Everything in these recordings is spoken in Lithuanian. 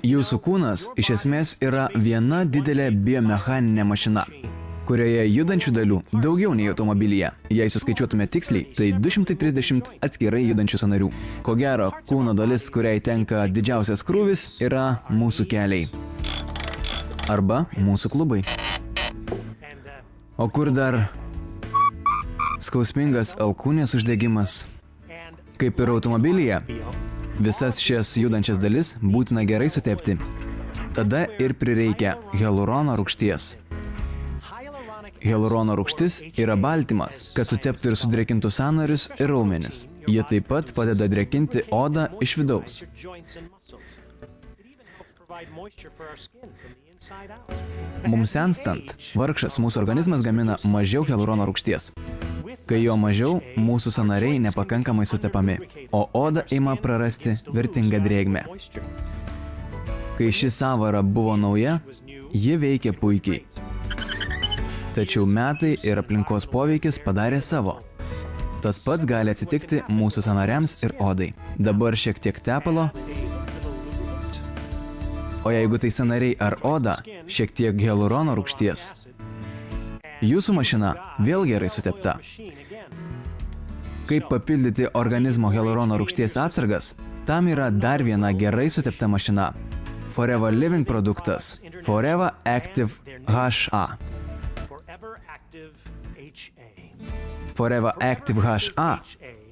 Jūsų kūnas iš esmės yra viena didelė biomechaninė mašina, kurioje judančių dalių daugiau nei automobilyje. Jei suskaičiuotume tiksliai, tai 230 atskirai judančių sąnarių. Ko gero, kūno dalis, kuriai tenka didžiausias krūvis, yra mūsų keliai. Arba mūsų klubai. O kur dar skausmingas alkūnės uždegimas? Kaip ir automobilyje, visas šias judančias dalis būtina gerai sutepti. Tada ir prireikia hialurono rūgšties. Hialurono rūgštis yra baltymas, kad suteptų ir sudrėkintų sąnarius ir raumenis. Jie taip pat padeda drėkinti odą iš vidaus. Mums senstant, vargšas mūsų organizmas gamina mažiau hialurono rūgšties. Kai jo mažiau, mūsų sąnariai nepakankamai sutepami, o oda ima prarasti vertingą drėgmę. Kai ši sąvara buvo nauja, ji veikė puikiai. Tačiau metai ir aplinkos poveikis padarė savo. Tas pats gali atsitikti mūsų sąnariams ir odai. Dabar šiek tiek tepalo, o jeigu tai sąnariai ar oda, šiek tiek hialurono rūgšties. Jūsų mašina vėl gerai sutepta. Kaip papildyti organizmo hialurono rūgšties atsargas, tam yra dar viena gerai sutepta mašina. Forever Living produktas Forever Active HA. Forever Active HA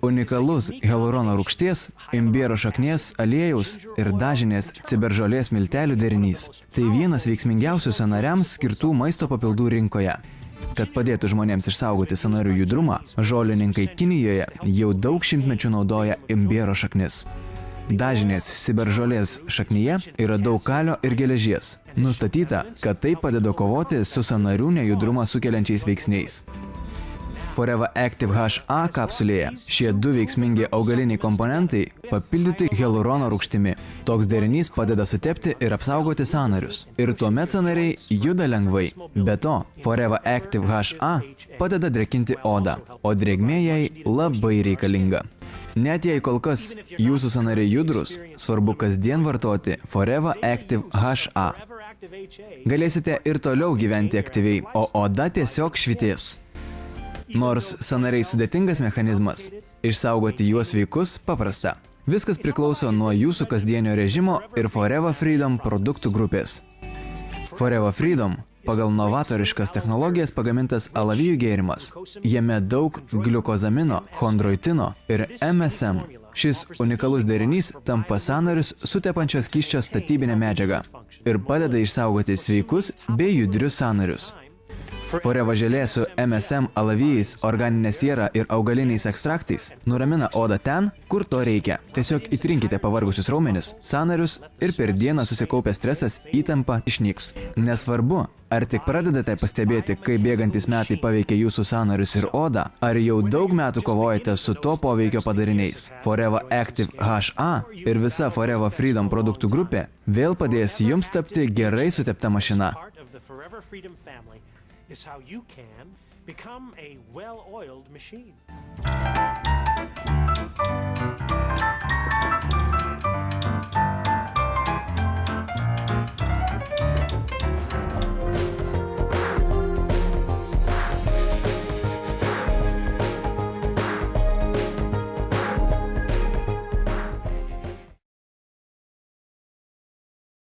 unikalus hialurono rūgšties, imbiero šaknies, aliejaus ir dažinės ciberžolės miltelių derinys. Tai vienas veiksmingiausių sąnariams skirtų maisto papildų rinkoje. Kad padėtų žmonėms išsaugoti sąnarių judrumą, žolininkai Kinijoje jau daug šimtmečių naudoja imbiero šaknis. Dažinės ciberžolės šaknyje yra daug kalio ir geležies. Nustatyta, kad tai padeda kovoti su sąnarių nejudrumą sukeliančiais veiksniais. Forever Active HA kapsulėje šie du veiksmingi augaliniai komponentai papildyti hialurono rūgštimi. Toks derinys padeda sutepti ir apsaugoti sąnarius. Ir tuomet sąnariai juda lengvai. Be to, Forever Active HA padeda drėkinti odą, o drėgmė jai labai reikalinga. Net jei kol kas jūsų sąnariai judrus, svarbu kasdien vartoti Forever Active HA. Galėsite ir toliau gyventi aktyviai, o oda tiesiog švytės. Nors sąnariai sudėtingas mechanizmas, išsaugoti juos sveikus paprasta. Viskas priklauso nuo jūsų kasdienio režimo ir Forever Freedom produktų grupės. Forever Freedom pagal novatoriškas technologijas pagamintas alavijų gėrimas. Jame daug gliukozamino, chondroitino ir MSM. Šis unikalus derinys tampa sąnarius sutepančios skysčio statybinę medžiagą ir padeda išsaugoti sveikus bei judrius sąnarius. Forever želė su MSM alavijais, organinė siera ir augaliniais ekstraktais nuramina odą ten, kur to reikia. Tiesiog įtrinkite pavargusius raumenis, sąnarius ir per dieną susikaupęs stresas įtampa išnyks. Nesvarbu, ar tik pradedate pastebėti, kaip bėgantis metai paveikia jūsų sąnarius ir odą, ar jau daug metų kovojate su to poveikio padariniais. Forever Active HA ir visa Forever Freedom produktų grupė vėl padės jums tapti gerai sutepta mašina. Is how you can become a well-oiled machine.